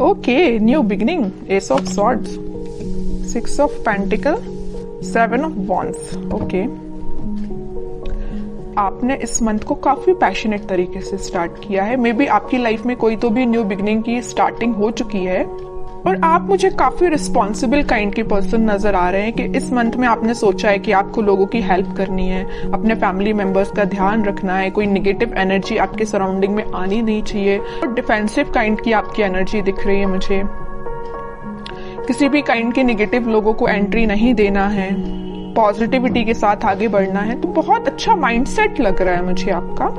Okay, new beginning, S of swords, 6 of pentacle, 7 of wands. Okay, आपने इस month को काफी पैशनेट तरीके से स्टार्ट किया है। मे बी आपकी लाइफ में कोई तो भी न्यू बिगिनिंग की स्टार्टिंग हो चुकी है और आप मुझे काफी रिस्पॉन्सिबल काइंड के पर्सन नजर आ रहे हैं कि इस मंथ में आपने सोचा है कि आपको लोगों की हेल्प करनी है, अपने फैमिली मेंबर्स का ध्यान रखना है, कोई निगेटिव एनर्जी आपके सराउंडिंग में आनी नहीं चाहिए और डिफेंसिव काइंड की आपकी एनर्जी दिख रही है मुझे। किसी भी काइंड के निगेटिव लोगों को एंट्री नहीं देना है, पॉजिटिविटी के साथ आगे बढ़ना है। तो बहुत अच्छा माइंडसेट लग रहा है मुझे आपका।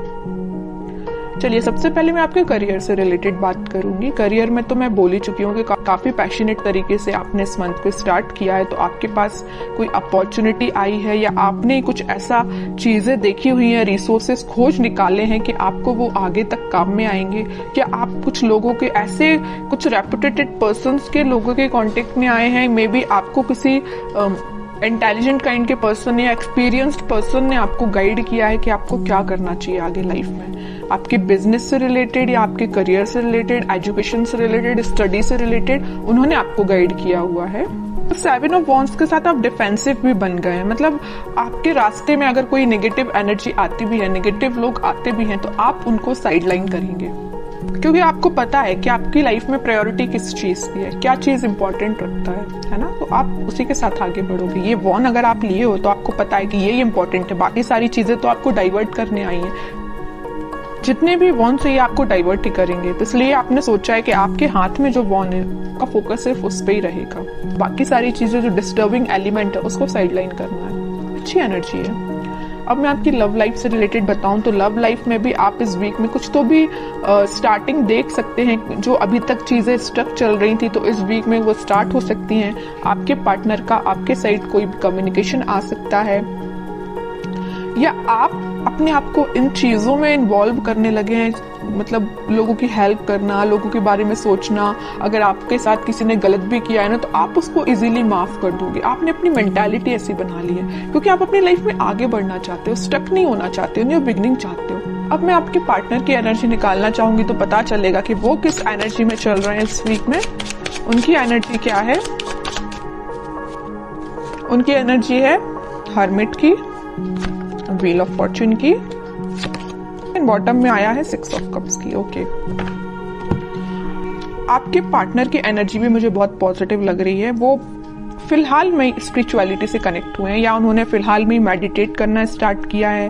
चलिए, सबसे पहले मैं आपके करियर से रिलेटेड बात करूंगी। करियर में तो मैं बोल ही चुकी हूँ कि काफी पैशनेट तरीके से आपने इस मंथ को स्टार्ट किया है। तो आपके पास कोई अपॉर्चुनिटी आई है या आपने कुछ ऐसा चीजें देखी हुई है, रिसोर्सेस खोज निकाले हैं कि आपको वो आगे तक काम में आएंगे। क्या आप कुछ लोगों के ऐसे कुछ रेपुटेटेड पर्संस के लोगों के कांटेक्ट में आए हैं? मे बी आपको किसी इंटेलिजेंट काइंड के पर्सन या एक्सपीरियंस्ड पर्सन ने आपको गाइड किया है कि आपको क्या करना चाहिए आगे लाइफ में। आपके बिजनेस से रिलेटेड या आपके करियर से रिलेटेड, एजुकेशन से रिलेटेड, स्टडी से रिलेटेड उन्होंने आपको गाइड किया हुआ है। 7 ऑफ वॉन्ड्स के साथ आप डिफेंसिव भी बन गए हैं। मतलब आपके रास्ते में अगर कोई नेगेटिव एनर्जी आती भी है, नेगेटिव लोग आते भी हैं, तो आप उनको साइडलाइन करेंगे क्योंकि आपको पता है कि आपकी लाइफ में प्रायोरिटी किस चीज की है, क्या चीज इंपॉर्टेंट रखता है ना। तो आप उसी के साथ आगे बढ़ोगे। ये वॉन अगर आप लिए हो तो आपको पता है कि ये इंपॉर्टेंट है, बाकी सारी चीजें तो आपको डाइवर्ट करने आई हैं। जितने भी वॉन से ये आपको डाइवर्ट ही करेंगे, तो इसलिए आपने सोचा है कि आपके हाथ में जो वॉन है का फोकस सिर्फ उस पर ही रहेगा। बाकी सारी चीजें जो डिस्टर्बिंग एलिमेंट है उसको साइडलाइन करना है। अच्छी एनर्जी है। अब मैं आपकी लव लाइफ से रिलेटेड बताऊं तो लव लाइफ में भी आप इस वीक में कुछ तो भी स्टार्टिंग देख सकते हैं। जो अभी तक चीजें स्टक चल रही थी तो इस वीक में वो स्टार्ट हो सकती हैं। आपके पार्टनर का आपके साइड कोई कम्युनिकेशन आ सकता है या आप अपने आप को इन चीजों में इन्वॉल्व करने लगे हैं। मतलब लोगों की हेल्प करना, लोगों के बारे में सोचना। अगर आपके साथ किसी ने गलत भी किया है ना तो आप उसको इजीली माफ कर दोगे। आपने अपनी मेंटालिटी ऐसी बना ली है क्योंकि आप अपनी लाइफ में आगे बढ़ना चाहते हो, स्टक नहीं होना चाहते हो, न्यू बिगिनिंग चाहते हो। अब मैं आपके पार्टनर की एनर्जी निकालना चाहूंगी तो पता चलेगा कि वो किस एनर्जी में चल रहे हैं इस वीक में। उनकी एनर्जी क्या है? उनकी एनर्जी है हर्मिट की, व्हील ऑफ फॉर्च्यून की, बॉटम में आया है 6 ऑफ कप्स की। ओके, आपके पार्टनर की एनर्जी भी मुझे बहुत पॉजिटिव लग रही है। वो फिलहाल में स्पिरिचुअलिटी से कनेक्ट हुए हैं या उन्होंने फिलहाल में मेडिटेट करना स्टार्ट किया है,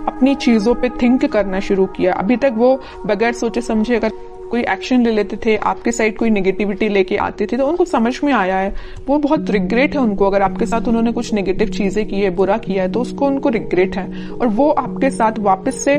अपनी चीजों पे थिंक करना शुरू किया। अभी तक वो बगैर सोचे समझे अगर कोई एक्शन ले लेते थे, आपके साइड कोई नेगेटिविटी लेके आते थे तो उनको समझ में आया है। वो बहुत रिग्रेट है उनको, अगर आपके साथ उन्होंने कुछ नेगेटिव चीजें की है, बुरा किया है तो उसको उनको रिग्रेट है और वो आपके साथ वापस से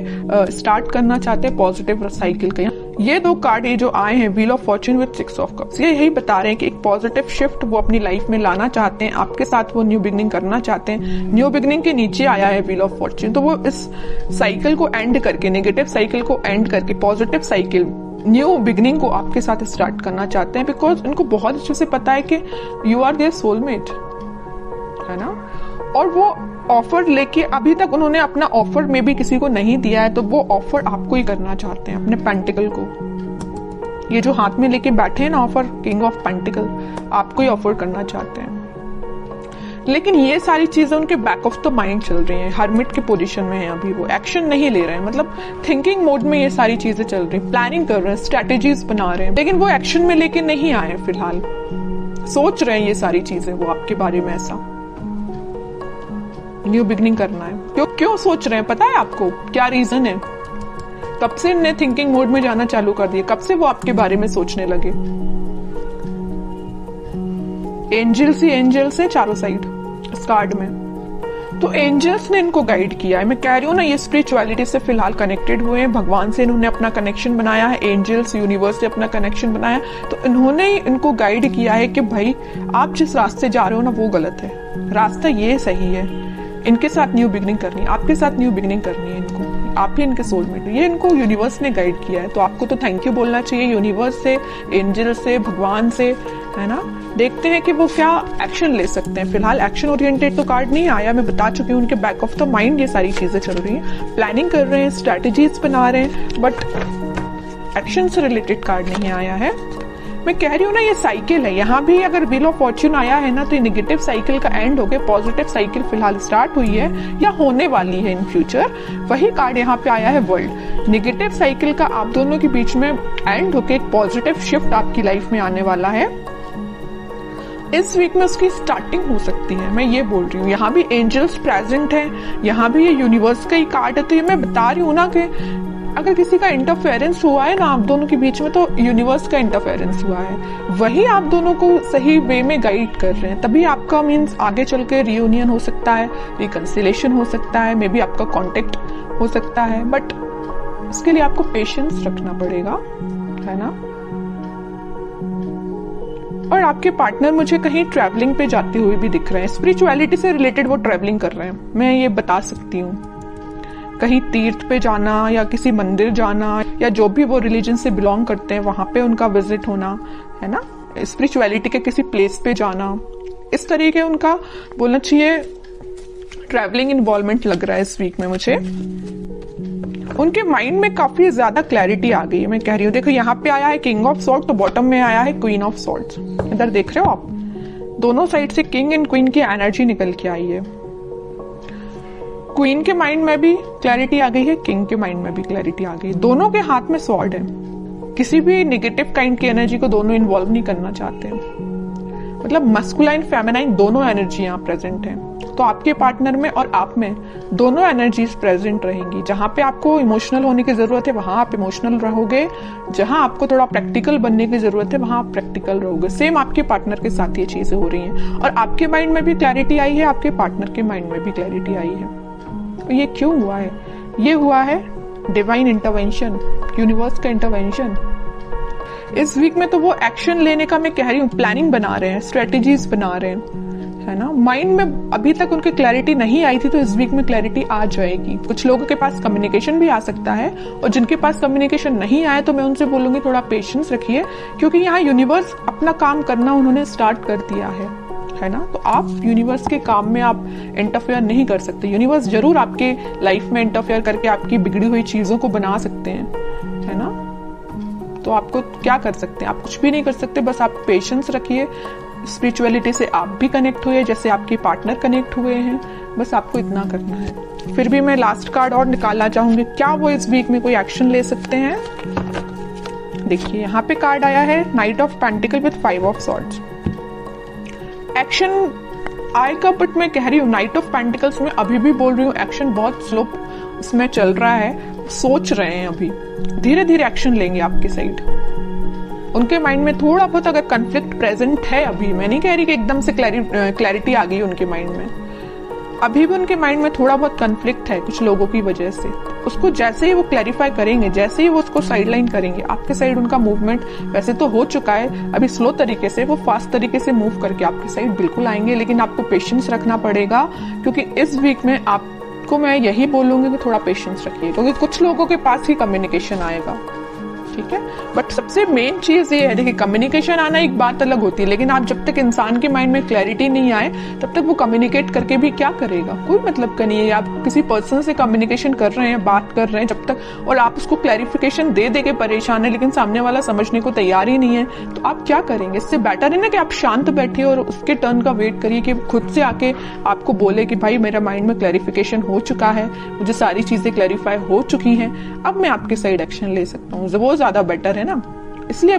स्टार्ट करना चाहते हैं पॉजिटिव साइकिल का। ये 2 कार्ड ये जो आए हैं, wheel of Fortune with 6 of cups, ये यही बता रहे हैं कि एक पॉजिटिव शिफ्ट वो अपनी लाइफ में लाना चाहते हैं। आपके साथ वो न्यू बिगिनिंग करना चाहते हैं। न्यू बिगिनिंग के नीचे आया है व्हील ऑफ फॉर्च्यून, तो वो इस साइकिल को एंड करके, नेगेटिव साइकिल को एंड करके पॉजिटिव साइकिल, न्यू बिगिनिंग को आपके साथ स्टार्ट करना चाहते हैं। बिकॉज इनको बहुत अच्छे से पता है कि यू आर देयर सोलमेट, है ना। और वो ऑफर लेके, अभी तक उन्होंने अपना ऑफर में भी किसी को नहीं दिया है तो वो ऑफर आपको ही करना चाहते हैं, अपने पेंटिकल को। ये जो हाथ में लेके बैठे हैं ना ऑफर, किंग ऑफ पेंटिकल, आपको ही ऑफर करना चाहते हैं। लेकिन ये सारी चीजें उनके बैक ऑफ द माइंड चल रही हैं। हर्मिट के पोजीशन में है अभी, वो एक्शन नहीं ले रहे हैं। मतलब थिंकिंग मोड में ये सारी चीजें चल रही हैं, प्लानिंग कर रहे हैं, स्ट्रेटेजीज बना रहे हैं, लेकिन वो एक्शन में लेके नहीं आए फिलहाल। सोच रहे हैं ये सारी चीजें वो आपके बारे में, ऐसा न्यू बिगिनिंग करना है। क्यों सोच रहे हैं पता है आपको? क्या रीजन है? कब से इन्हें थिंकिंग मोड में जाना चालू कर दिया? कब से वो आपके बारे में सोचने लगे? एंजल्स ही एंजल्स है चारों साइड इस कार्ड में। तो एंजल्स ने इनको गाइड किया है। मैं कह रही हूँ ना, ये स्पिरिचुअलिटी से फिलहाल कनेक्टेड हुए हैं, भगवान से इन्होंने अपना कनेक्शन बनाया है, एंजल्स यूनिवर्स से अपना कनेक्शन बनाया, तो इन्होंने इनको गाइड किया है कि भाई आप जिस रास्ते जा रहे हो ना वो गलत है, रास्ता ये सही है। इनके साथ न्यू बिगिनिंग करनी है, आपके साथ न्यू बिगिनिंग करनी है इनको, आप ही इनके सोलमेट, ये इनको यूनिवर्स ने गाइड किया है। तो आपको तो थैंक यू बोलना चाहिए यूनिवर्स से, एंजल से, भगवान से, है ना। देखते हैं कि वो क्या एक्शन ले सकते हैं। फिलहाल एक्शन ओरिएंटेड तो कार्ड नहीं आया, मैं बता चुकी हूँ। उनके बैक ऑफ द माइंड ये सारी चीजें चल रही हैं, प्लानिंग कर रहे हैं, स्ट्रेटेजीज बना रहे हैं, बट एक्शन से रिलेटेड कार्ड नहीं आया है। मैं कह रही हूँ ना, ये साइकिल है। यहाँ भी अगर व्हील ऑफ फॉर्च्यून आया है ना, तो ये नेगेटिव साइकिल का एंड हो गया, पॉजिटिव साइकिल फिलहाल स्टार्ट हुई है या होने वाली है इन फ्यूचर। वही कार्ड यहाँ पे आया है वर्ल्ड। नेगेटिव साइकिल का आप दोनों के बीच में एंड होके एक पॉजिटिव शिफ्ट आपकी लाइफ में आने वाला है। इस वीक में उसकी स्टार्टिंग हो सकती है, मैं ये बोल रही हूँ। यहाँ भी एंजल्स प्रेजेंट है, यहाँ भी ये यूनिवर्स का ही कार्ड है। तो ये मैं बता रही हूँ ना कि अगर किसी का इंटरफेरेंस हुआ है ना आप दोनों के बीच में, तो यूनिवर्स का इंटरफेरेंस हुआ है, वही आप दोनों को सही वे में गाइड कर रहे हैं। तभी आपका मीन्स आगे चल के रियूनियन हो सकता है, रिकंसिलेशन हो सकता है, मे बी आपका कॉन्टेक्ट हो सकता है, बट उसके लिए आपको पेशेंस रखना पड़ेगा, है ना। और आपके पार्टनर मुझे कहीं ट्रैवलिंग पे जाते हुए भी दिख रहे हैं, स्पिरिचुअलिटी से रिलेटेड वो ट्रैवलिंग कर रहे हैं, मैं ये बता सकती हूँ। कहीं तीर्थ पे जाना या किसी मंदिर जाना, या जो भी वो रिलीजन से बिलोंग करते हैं वहां पे उनका विजिट होना, है ना। स्पिरिचुअलिटी के किसी प्लेस पे जाना, इस तरीके उनका बोलना चाहिए ट्रैवलिंग इन्वॉल्वमेंट लग रहा है इस वीक में मुझे। उनके माइंड में काफी ज्यादा क्लैरिटी आ गई है, मैं कह रही हूँ। देखो यहाँ पे आया है किंग ऑफ सॉर्ड्स, तो बॉटम में आया है क्वीन ऑफ सॉर्ड्स। इधर देख रहे हो आप, दोनों साइड से किंग एंड क्वीन की एनर्जी निकल के आई है। क्वीन के माइंड में भी क्लैरिटी आ गई है, किंग के माइंड में भी क्लैरिटी आ गई है। दोनों के हाथ में स्वॉर्ड है। किसी भी नेगेटिव काइंड की एनर्जी को दोनों इन्वॉल्व नहीं करना चाहते हैं। मतलब मस्कुलाइन फेमिनाइन दोनों एनर्जी यहाँ प्रेजेंट है। तो आपके पार्टनर में और आप में दोनों एनर्जीज प्रेजेंट रहेंगी। जहां पे आपको इमोशनल होने की जरूरत है वहां आप इमोशनल रहोगे, जहां आपको थोड़ा प्रैक्टिकल बनने की जरूरत है वहां आप प्रैक्टिकल रहोगे। सेम आपके पार्टनर के साथ ये चीजें हो रही हैं। और आपके माइंड में भी क्लैरिटी आई है, आपके पार्टनर के माइंड में भी क्लैरिटी आई है। तो ये क्यों हुआ है? ये हुआ है डिवाइन इंटरवेंशन, यूनिवर्स का इंटरवेंशन। इस वीक में तो वो एक्शन लेने का मैं कह रही हूँ, प्लानिंग बना रहे हैं, स्ट्रेटेजीज बना रहे हैं, है ना। माइंड में अभी तक उनकी क्लैरिटी नहीं आई थी, तो इस वीक में क्लैरिटी आ जाएगी। कुछ लोगों के पास कम्युनिकेशन भी आ सकता है, और जिनके पास कम्युनिकेशन नहीं आया तो मैं उनसे बोलूंगी थोड़ा पेशेंस रखिए, क्योंकि यहाँ यूनिवर्स अपना काम करना उन्होंने स्टार्ट कर दिया है ना। तो आप यूनिवर्स के काम में आप इंटरफेयर नहीं कर सकते। यूनिवर्स जरूर आपके लाइफ में इंटरफेयर करके आपकी बिगड़ी हुई चीजों को बना सकते हैं, है ना। तो आपको क्या कर सकते हैं? आप कुछ भी नहीं कर सकते, बस आप पेशेंस रखिए। स्पिरिचुअलिटी से आप भी कनेक्ट हुए जैसे आपके पार्टनर कनेक्ट हुए हैं, बस आपको इतना करना है। फिर भी मैं लास्ट कार्ड और निकालना चाहूंगी, क्या वो इस वीक में कोई एक्शन ले सकते हैं। देखिए यहाँ पे कार्ड आया है night of pentacle with 5 of swords. Action आएगा, बट मैं कह रही हूँ नाइट ऑफ पेंटिकल्स में अभी भी बोल रही हूँ एक्शन बहुत स्लो उसमें चल रहा है। सोच रहे हैं, अभी धीरे धीरे एक्शन लेंगे आपके साइड। उनके माइंड में थोड़ा बहुत अगर कन्फ्लिक्ट प्रेजेंट है अभी, मैं नहीं कह रही कि एकदम से क्लैरिटी आ गई उनके माइंड में, अभी भी उनके माइंड में थोड़ा बहुत कन्फ्लिक्ट है कुछ लोगों की वजह से। उसको जैसे ही वो क्लैरिफाई करेंगे, जैसे ही वो उसको साइडलाइन करेंगे, आपके साइड उनका मूवमेंट वैसे तो हो चुका है, अभी स्लो तरीके से, वो फास्ट तरीके से मूव करके आपके साइड बिल्कुल आएंगे। लेकिन आपको पेशेंस रखना पड़ेगा, क्योंकि इस वीक में आपको मैं यही बोलूंगी कि थोड़ा पेशेंस रखिए, क्योंकि कुछ लोगों के पास ही कम्युनिकेशन आएगा, ठीक है। बट सबसे मेन चीज ये है, देखिए कम्युनिकेशन आना एक बात अलग होती है, लेकिन आप जब तक इंसान के माइंड में क्लैरिटी नहीं आए तब तक वो कम्युनिकेट करके भी क्या करेगा, कोई मतलब का नहीं है। आप किसी पर्सन से कम्युनिकेशन कर रहे हैं, बात कर रहे हैं जब तक, और आप उसको क्लैरिफिकेशन दे दे के परेशान है, लेकिन सामने वाला समझने को तैयार ही नहीं है, तो आप क्या करेंगे। इससे बेटर है ना कि आप शांत बैठिए और उसके टर्न का वेट करिए कि खुद से आके आपको बोले कि भाई मेरा माइंड में क्लैरिफिकेशन हो चुका है, मुझे सारी चीजें क्लैरिफाई हो चुकी हैं, अब मैं आपके साइड एक्शन ले सकता हूँ। वो ज्यादा बेटर है ना, इसलिए